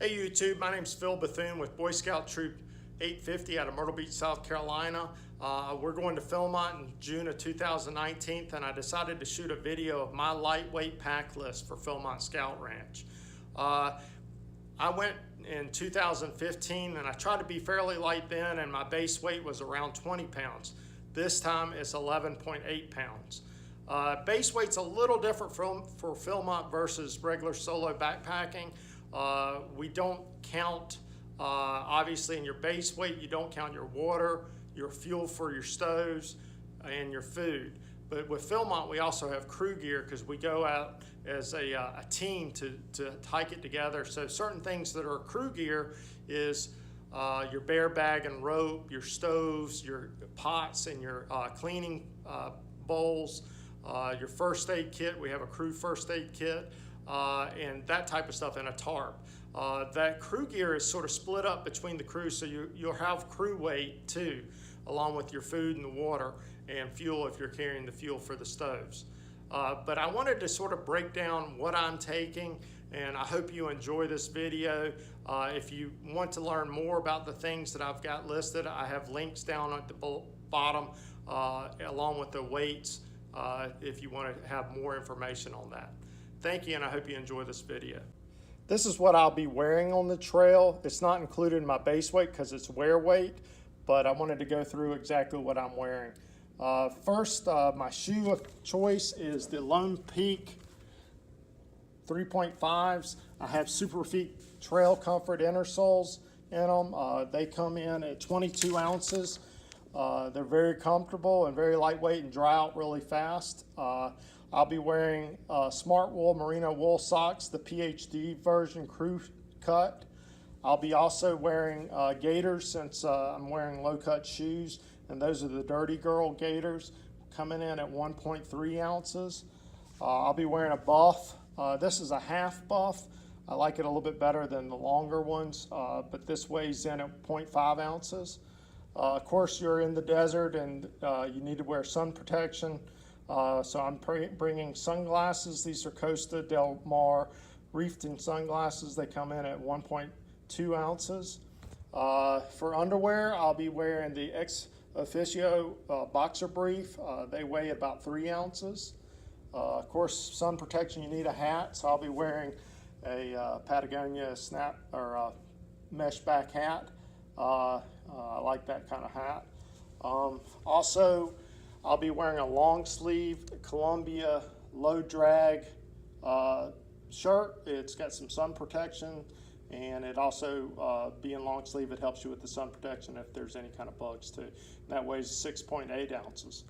Hey YouTube, my name's Phil Bethune with Boy Scout Troop 850 out of Myrtle Beach, South Carolina. We're going to Philmont in June of 2019, and I decided to shoot a video of my lightweight pack list for Philmont Scout Ranch. I went in 2015 and I tried to be fairly light then, and my base weight was around 20 pounds. This time it's 11.8 pounds. Base weight's a little different for Philmont versus regular solo backpacking. We don't count, obviously in your base weight, you don't count your water, your fuel for your stoves, and your food. But with Philmont, we also have crew gear because we go out as a team to hike it together. So certain things that are crew gear is your bear bag and rope, your stoves, your pots, and your cleaning bowls, your first aid kit. We have a crew first aid kit. And that type of stuff, and a tarp. That crew gear is sort of split up between the crew, so you'll have crew weight too, along with your food and the water and fuel if you're carrying the fuel for the stoves. But I wanted to sort of break down what I'm taking, and I hope you enjoy this video. If you want to learn more about the things that I've got listed, I have links down at the bottom along with the weights if you want to have more information on that. Thank you, and I hope you enjoy this video. This is what I'll be wearing on the trail. It's not included in my base weight because it's wear weight, but I wanted to go through exactly what I'm wearing. First, my shoe of choice is the Lone Peak 3.5s. I have Superfeet Trail Comfort inner soles in them. They come in at 22 ounces. They're very comfortable and very lightweight and dry out really fast. I'll be wearing Smart Wool Merino wool socks, the PhD version crew cut. I'll be also wearing gaiters since I'm wearing low cut shoes, and those are the Dirty Girl gaiters coming in at 1.3 ounces. I'll be wearing a buff. This is a half buff. I like it a little bit better than the longer ones, but this weighs in at 0.5 ounces. Of course, you're in the desert and you need to wear sun protection. So I'm bringing sunglasses. These are Costa Del Mar reefed-in sunglasses. They come in at 1.2 ounces. For underwear, I'll be wearing the Ex Officio boxer brief. They weigh about 3 ounces. Of course, sun protection, you need a hat, so I'll be wearing a Patagonia snap or mesh back hat. I like that kind of hat. Also, I'll be wearing a long sleeve Columbia low drag shirt. It's got some sun protection, and it also, being long sleeve, it helps you with the sun protection if there's any kind of bugs too. And that weighs 6.8 ounces.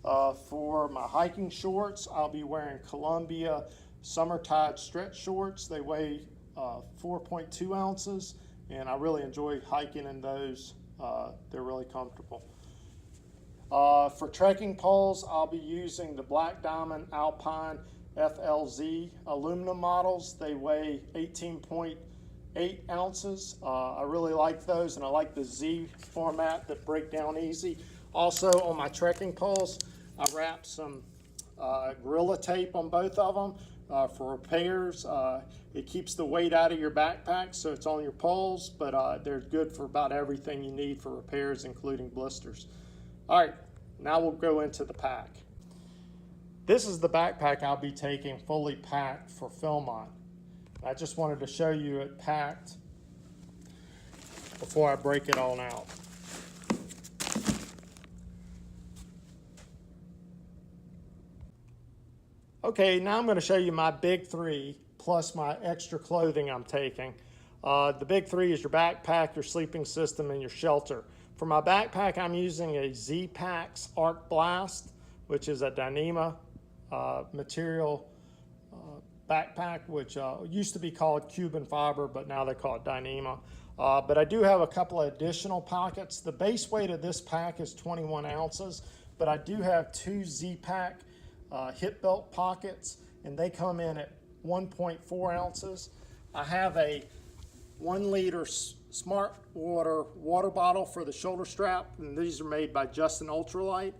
For my hiking shorts, I'll be wearing Columbia Summertide stretch shorts. They weigh 4.2 ounces, and I really enjoy hiking in those. They're really comfortable. For trekking poles, I'll be using the Black Diamond Alpine FLZ aluminum models. They weigh 18.8 ounces. I really like those, and I like the Z format that break down easy. Also, on my trekking poles, I wrapped some Gorilla Tape on both of them for repairs. It keeps the weight out of your backpack, so it's on your poles, but they're good for about everything you need for repairs, including blisters. All right, now we'll go into the pack. This is the backpack I'll be taking fully packed for Philmont. I just wanted to show you it packed before I break it all out. Okay, now I'm going to show you my big three plus my extra clothing I'm taking. The big three is your backpack, your sleeping system, and your shelter. For my backpack, I'm using a Z-Pax Arc Blast, which is a Dyneema material backpack, which used to be called Cuban fiber, but now they call it Dyneema. But I do have a couple of additional pockets. The base weight of this pack is 21 ounces, but I do have two Z-Pack hip belt pockets, and they come in at 1.4 ounces. I have a 1 liter Smartwater water bottle for the shoulder strap, and these are made by Justin Ultralight.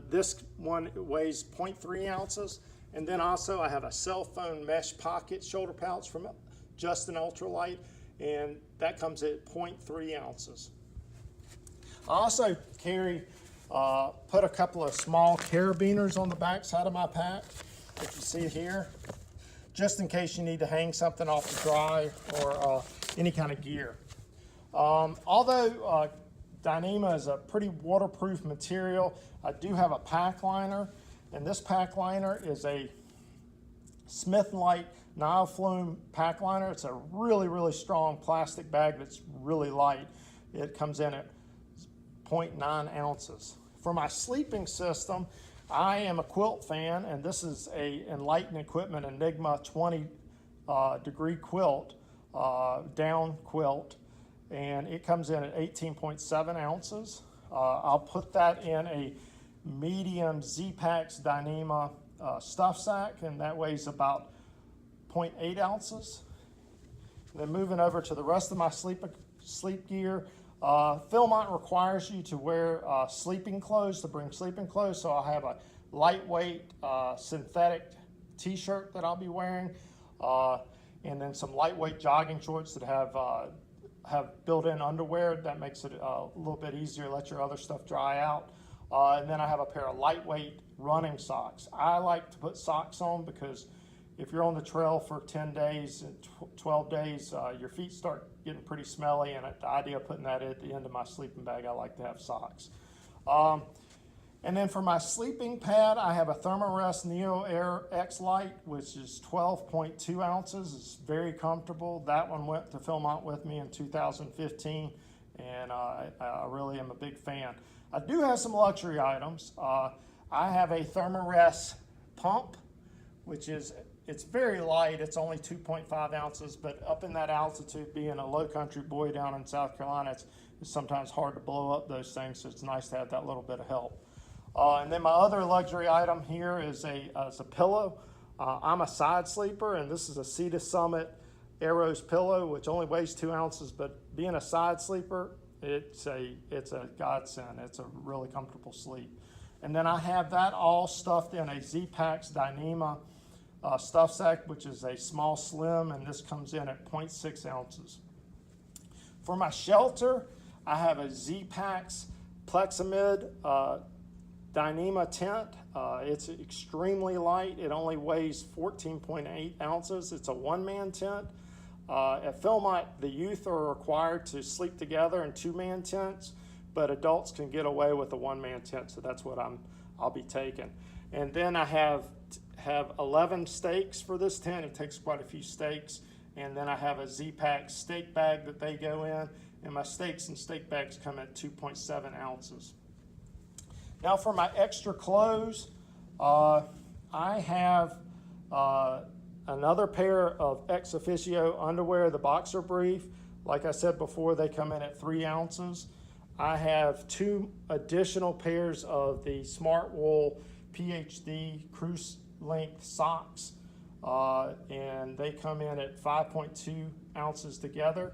This one weighs 0.3 ounces. And then also I have a cell phone mesh pocket shoulder pouch from just an ultralight, and that comes at 0.3 ounces. I also carry, put a couple of small carabiners on the back side of my pack, if you see here, just in case you need to hang something off the dry or any kind of gear. Although Dyneema is a pretty waterproof material, I do have a pack liner, and this pack liner is a Smith & Light Nylflume pack liner. It's a really, really strong plastic bag that's really light. It comes in at 0.9 ounces. For my sleeping system, I am a quilt fan, and this is a Enlighten Equipment Enigma 20 degree quilt, down quilt, and it comes in at 18.7 ounces. I'll put that in a medium Ziplocks Dyneema stuff sack, and that weighs about 0.8 ounces. Then moving over to the rest of my sleep gear, Philmont requires you to wear sleeping clothes, to bring sleeping clothes, so I have a lightweight synthetic t-shirt that I'll be wearing, and then some lightweight jogging shorts that have built-in underwear. That makes it a little bit easier, let your other stuff dry out. And then I have a pair of lightweight running socks. I like to put socks on because if you're on the trail for 10 days and 12 days, your feet start getting pretty smelly, and the idea of putting that at the end of my sleeping bag, I like to have socks. And then for my sleeping pad, I have a Thermarest Neo Air X Lite, which is 12.2 ounces. It's very comfortable. That one went to Philmont with me in 2015, and I really am a big fan. I do have some luxury items. I have a Thermarest pump, which is, it's very light. It's only 2.5 ounces, but up in that altitude, being a low country boy down in South Carolina, it's sometimes hard to blow up those things, so it's nice to have that little bit of help. And then my other luxury item here is a pillow. I'm a side sleeper, and this is a Sea to Summit Arrows pillow, which only weighs 2 ounces, but being a side sleeper, it's a godsend. It's a really comfortable sleep. And then I have that all stuffed in a Ziplocks Dyneema stuff sack, which is a small slim, and this comes in at 0.6 ounces. For my shelter, I have a Ziplocks Plexamid Dyneema tent. It's extremely light. It only weighs 14.8 ounces. It's a one-man tent. At Philmont, the youth are required to sleep together in two-man tents, but adults can get away with a one-man tent, so that's what I'll be taking. And then I have 11 steaks for this tent. It takes quite a few steaks. And then I have a Ziplocks steak bag that they go in, and my steaks and steak bags come at 2.7 ounces. Now for my extra clothes, I have another pair of ex officio underwear, the boxer brief. Like I said before, they come in at 3 ounces. I have 2 additional pairs of the Smartwool PhD cruise length socks, and they come in at 5.2 ounces together.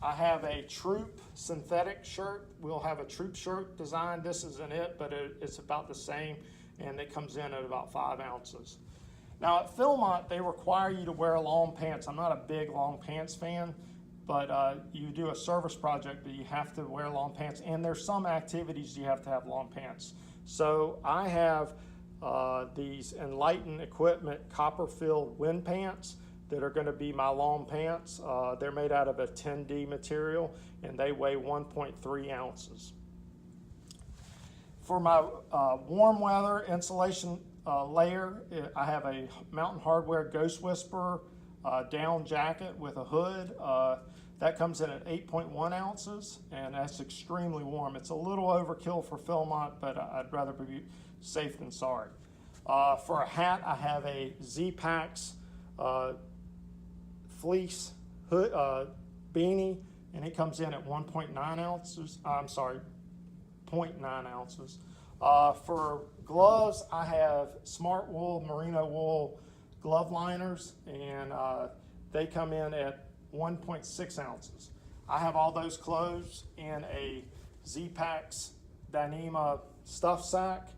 I have a Troop synthetic shirt. We'll have a Troop shirt design. This isn't it, but it's about the same, and it comes in at about 5 ounces. Now at Philmont, they require you to wear long pants. I'm not a big long pants fan, but you do a service project that you have to wear long pants, and there's some activities you have to have long pants. So I have these Enlighten Equipment copper-filled wind pants that are going to be my long pants. They're made out of a 10D material, and they weigh 1.3 ounces. For my warm weather insulation layer, I have a Mountain Hardwear Ghost Whisperer down jacket with a hood. That comes in at 8.1 ounces, and that's extremely warm. It's a little overkill for Philmont, but I'd rather be safe than sorry. For a hat, I have a Ziplocks fleece hood, beanie, and it comes in at 1.9 ounces. I'm sorry, 0.9 ounces. For gloves, I have Smartwool merino wool glove liners, and they come in at 1.6 ounces. I have all those clothes in a Ziplocks Dyneema stuff sack,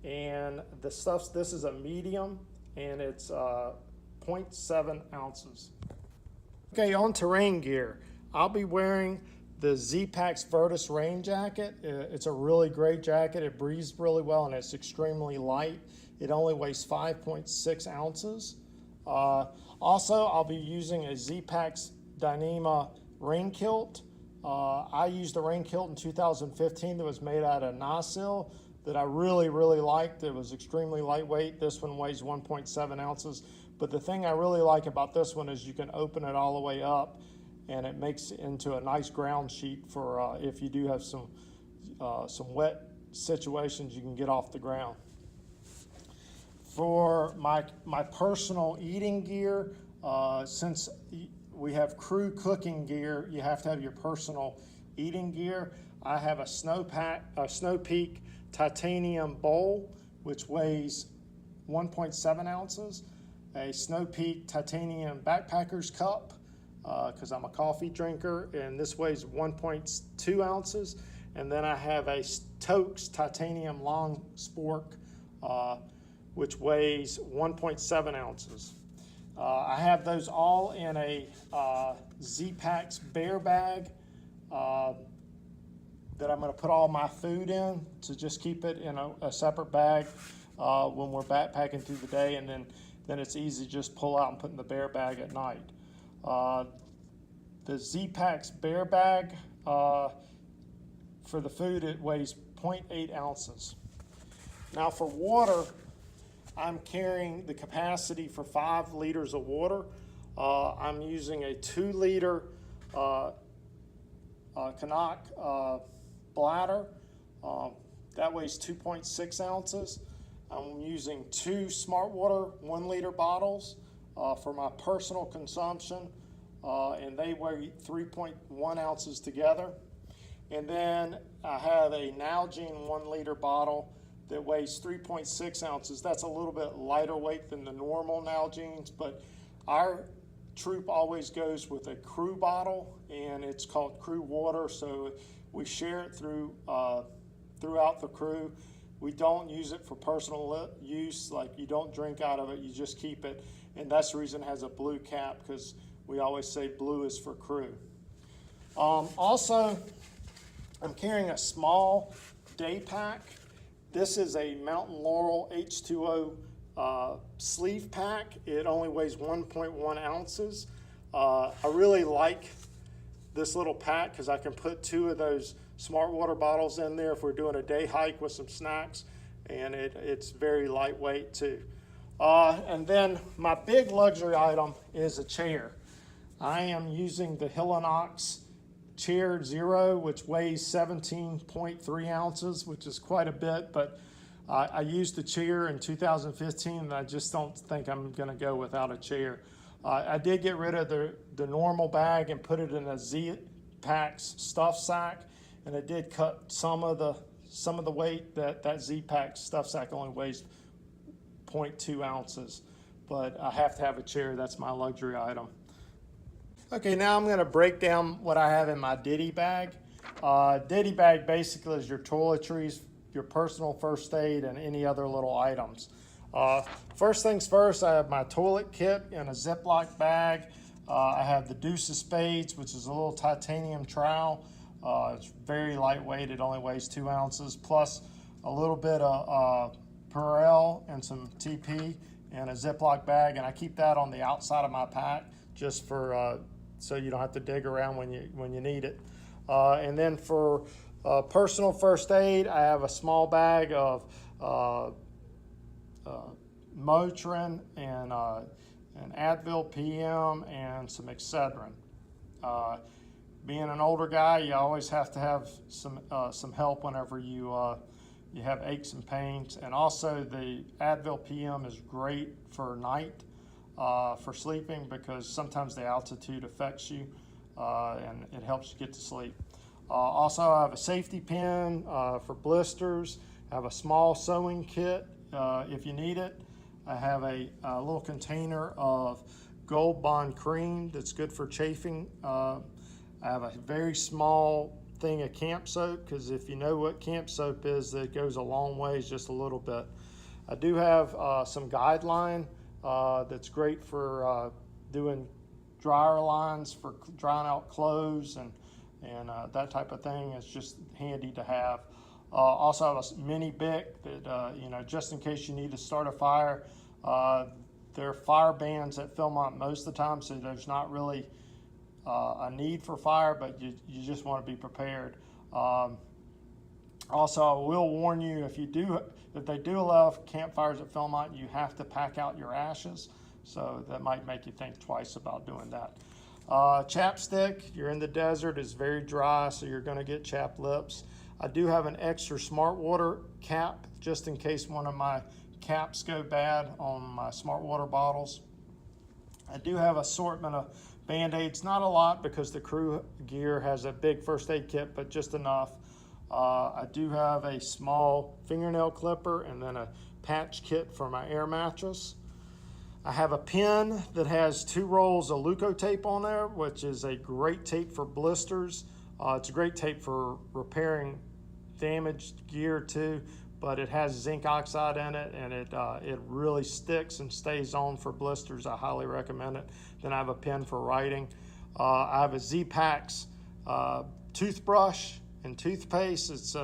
and this is a medium, and it's 0.7 ounces. Okay, on terrain gear, I'll be wearing the Ziplocks Virtus rain jacket. It's a really great jacket. It breathes really well and it's extremely light. It only weighs 5.6 ounces. Also, I'll be using a Ziplocks Dyneema rain kilt. I used a rain kilt in 2015 that was made out of nacelle that I really liked. It was extremely lightweight. This one weighs 1.7 ounces. But the thing I really like about this one is you can open it all the way up and it makes it into a nice ground sheet for if you do have some wet situations, you can get off the ground. For my personal eating gear, since we have crew cooking gear, you have to have your personal eating gear. I have a Snow Peak titanium bowl, which weighs 1.7 ounces, a Snow Peak titanium backpacker's cup, because I'm a coffee drinker, and this weighs 1.2 ounces. And then I have a Tokes titanium long spork, which weighs 1.7 ounces. I have those all in a Ziplocks bear bag that I'm going to put all my food in to just keep it in a separate bag when we're backpacking through the day, and then it's easy to just pull out and put in the bear bag at night. The Ziplocks bear bag, for the food, it weighs 0.8 ounces. Now for water, I'm carrying the capacity for 5 liters of water. I'm using a 2-liter Canuck bladder. That weighs 2.6 ounces. I'm using 2 Smartwater 1-liter bottles for my personal consumption, and they weigh 3.1 ounces together. And then I have a Nalgene 1-liter bottle that weighs 3.6 ounces. That's a little bit lighter weight than the normal Nalgenes, but our troop always goes with a crew bottle, and it's called crew water, so we share it throughout the crew. We don't use it for personal use, like you don't drink out of it, you just keep it, and that's the reason it has a blue cap, because we always say blue is for crew. Also, I'm carrying a small day pack. This is a Mountain Laurel H2O sleeve pack. It only weighs 1.1 ounces. I really like this little pack because I can put 2 of those Smartwater bottles in there if we're doing a day hike with some snacks, and it's very lightweight too. And then my big luxury item is a chair. I am using the Hillinox Chair Zero, which weighs 17.3 ounces, which is quite a bit, but I used the chair in 2015, and I just don't think I'm going to go without a chair. I did get rid of the normal bag and put it in a Ziplocks stuff sack, and it did cut some of the weight. That Ziplocks stuff sack only weighs 0.2 ounces, but I have to have a chair. That's my luxury item. Okay, now I'm going to break down what I have in my ditty bag. Ditty bag basically is your toiletries, your personal first aid, and any other little items. First things first, I have my toilet kit in a Ziploc bag. I have the Deuce of Spades, which is a little titanium trowel. It's very lightweight, it only weighs 2 ounces, plus a little bit of Purell and some TP in a Ziploc bag, and I keep that on the outside of my pack just for so you don't have to dig around when you need it. And then for personal first aid, I have a small bag of Motrin and an Advil PM and some Excedrin. Being an older guy, you always have to have some help whenever you have aches and pains. And also the Advil PM is great for night. For sleeping, because sometimes the altitude affects you and it helps you get to sleep. Also, I have a safety pin for blisters. I have a small sewing kit if you need it. I have a little container of Gold Bond cream that's good for chafing. I have a very small thing of camp soap, because if you know what camp soap is, that goes a long ways, just a little bit. I do have some Guideline that's great for doing dryer lines for drying out clothes and that type of thing. It's just handy to have. Also have a mini Bic that, you know, just in case you need to start a fire. There are fire bans at Philmont most of the time, so there's not really a need for fire, but you just want to be prepared. Also, I will warn you, if they do allow campfires at Philmont, you have to pack out your ashes, so that might make you think twice about doing that. Chap Stick, you're in the desert, it's very dry, so you're going to get chapped lips. I do have an extra Smartwater cap, just in case one of my caps go bad on my Smartwater bottles. I do have assortment of Band-Aids, not a lot because the crew gear has a big first aid kit, but just enough. I do have a small fingernail clipper and then a patch kit for my air mattress. I have a pin that has 2 rolls of Leukotape on there, which is a great tape for blisters. It's a great tape for repairing damaged gear too, but it has zinc oxide in it, and it really sticks and stays on for blisters. I highly recommend it. Then I have a pen for writing. I have a Ziplocks toothbrush and toothpaste. It's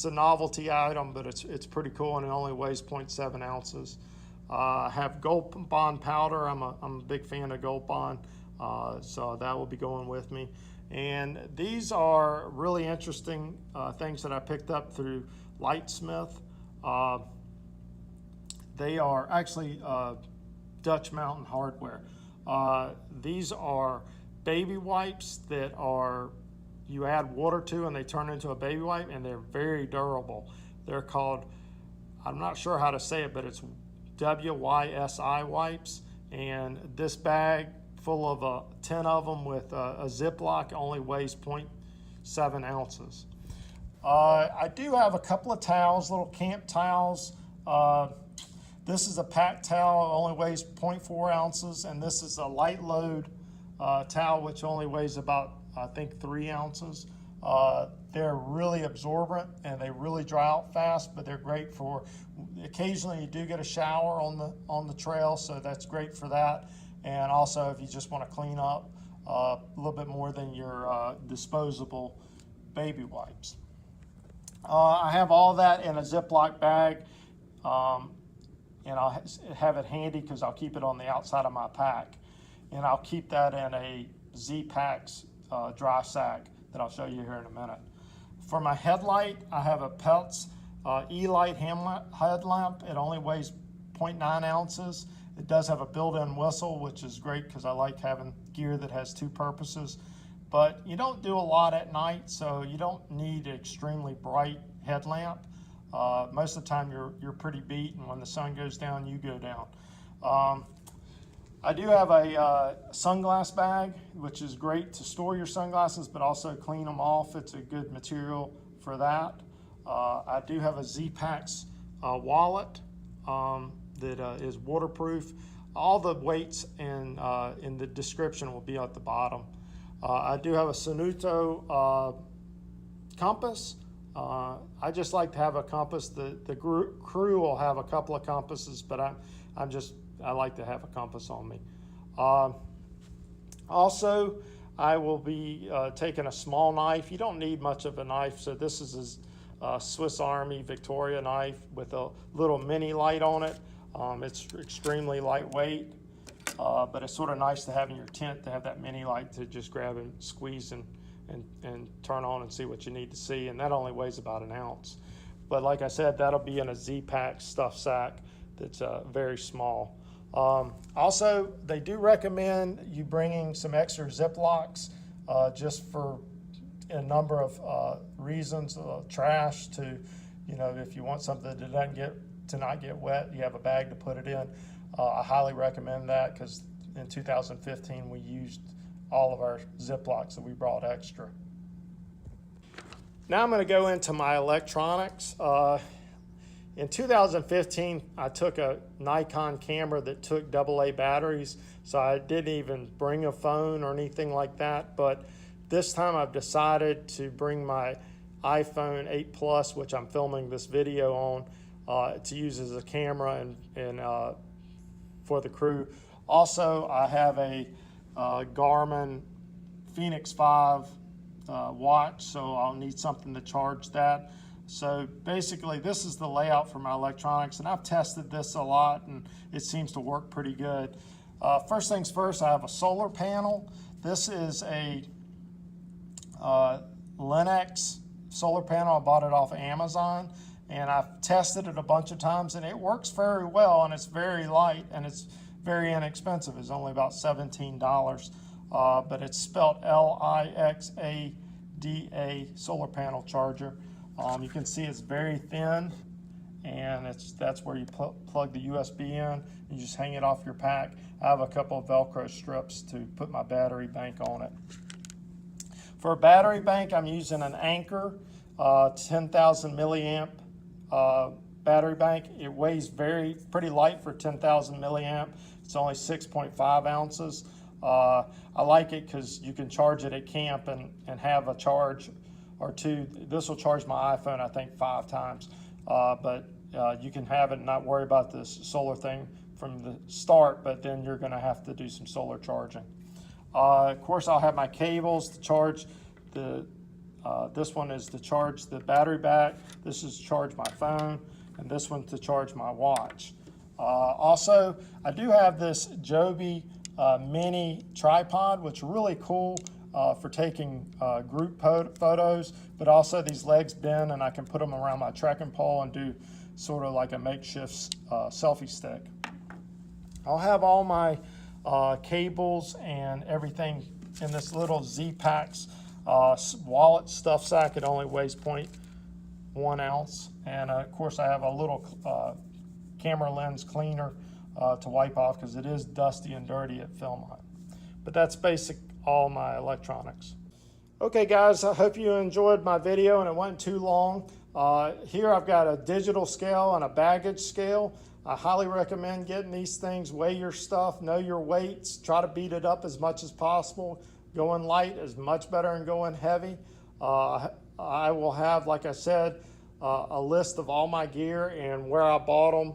a novelty item, but it's pretty cool, and it only weighs 0.7 ounces. I have Gold Bond powder. I'm a big fan of Gold Bond, so that will be going with me. And these are really interesting things that I picked up through Lightsmith. They are actually Dutch Mountain hardware. These are baby wipes that you add water to and they turn into a baby wipe, and they're very durable. They're called, I'm not sure how to say it, but it's WYSI wipes, and this bag full of 10 of them with a Ziploc only weighs 0.7 ounces. I do have a couple of towels, little camp towels. This is a pack towel, only weighs 0.4 ounces, and this is a light load towel, which only weighs about, I think, 3 ounces. They're really absorbent and they really dry out fast, but they're great for, occasionally you do get a shower on the trail, so that's great for that. And also if you just want to clean up a little bit more than your disposable baby wipes. I have all that in a Ziploc bag, and I'll have it handy because I'll keep it on the outside of my pack. And I'll keep that in a Z-Packs dry sack that I'll show you here in a minute. For my headlight, I have a Peltz E-Light headlamp. It only weighs 0.9 ounces. It does have a built-in whistle, which is great because I like having gear that has 2 purposes. But you don't do a lot at night, so you don't need an extremely bright headlamp. Most of the time you're pretty beat, and when the sun goes down, you go down. I do have a sunglass bag, which is great to store your sunglasses, but also clean them off. It's a good material for that. I do have a Z-Packs wallet that is waterproof. All the weights in the description will be at the bottom. I do have a Sunuto compass. I just like to have a compass. The crew will have a couple of compasses, but I like to have a compass on me. Also, I will be taking a small knife. You don't need much of a knife, so this is a Swiss Army Victoria knife with a little mini light on it. It's extremely lightweight, but it's sort of nice to have in your tent to have that mini light to just grab and squeeze and turn on and see what you need to see, and that only weighs about 1 ounce. But like I said, that'll be in a Z-Packs stuff sack that's very small. Also, they do recommend you bringing some extra Ziplocks just for a number of reasons. Trash to, if you want something that not get wet, you have a bag to put it in. I highly recommend that because in 2015 we used all of our Ziplocks that we brought extra. Now I'm going to go into my electronics. In 2015, I took a Nikon camera that took AA batteries, so I didn't even bring a phone or anything like that. But this time I've decided to bring my iPhone 8 Plus, which I'm filming this video on, to use as a camera and for the crew. Also, I have a Garmin Fenix 5 watch, so I'll need something to charge that. So basically this is the layout for my electronics, and I've tested this a lot and it seems to work pretty good. First things first, I have a solar panel. This is a Linux solar panel. I bought it off Amazon, and I've tested it a bunch of times, and it works very well, and it's very light, and it's very inexpensive. It's only about $17, but it's spelled Lixada solar panel charger. You can see it's very thin, and that's where you plug the USB in. You just hang it off your pack. I have a couple of Velcro strips to put my battery bank on it. For a battery bank, I'm using an Anker 10,000 milliamp battery bank. It weighs pretty light for 10,000 milliamp. It's only 6.5 ounces. I like it because you can charge it at camp and have a charge or two. This will charge my iPhone, I think, 5 times. But you can have it and not worry about this solar thing from the start, but then you're going to have to do some solar charging. Of course, I'll have my cables to charge the, this one is to charge the battery back, this is to charge my phone, and this one to charge my watch. Also, I do have this Joby mini tripod, which is really cool for taking group photos, but also these legs bend and I can put them around my trekking pole and do sort of like a makeshift selfie stick. I'll have all my cables and everything in this little Z-Packs wallet stuff sack. It only weighs 0.1 ounce. And of course I have a little camera lens cleaner to wipe off because it is dusty and dirty at Philmont. But that's basic all my electronics. Okay guys, I hope you enjoyed my video and it wasn't too long. Here I've got a digital scale and a baggage scale. I highly recommend getting these things. Weigh your stuff, know your weights, try to beat it up as much as possible. Going light is much better than going heavy. I will have, like I said, a list of all my gear and where I bought them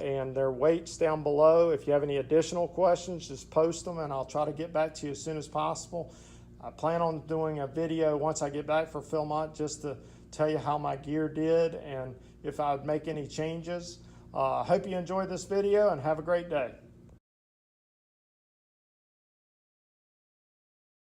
and their weights down below. If you have any additional questions, just post them and I'll try to get back to you as soon as possible. I plan on doing a video once I get back for Philmont just to tell you how my gear did and if I would make any changes. I hope you enjoyed this video and have a great day.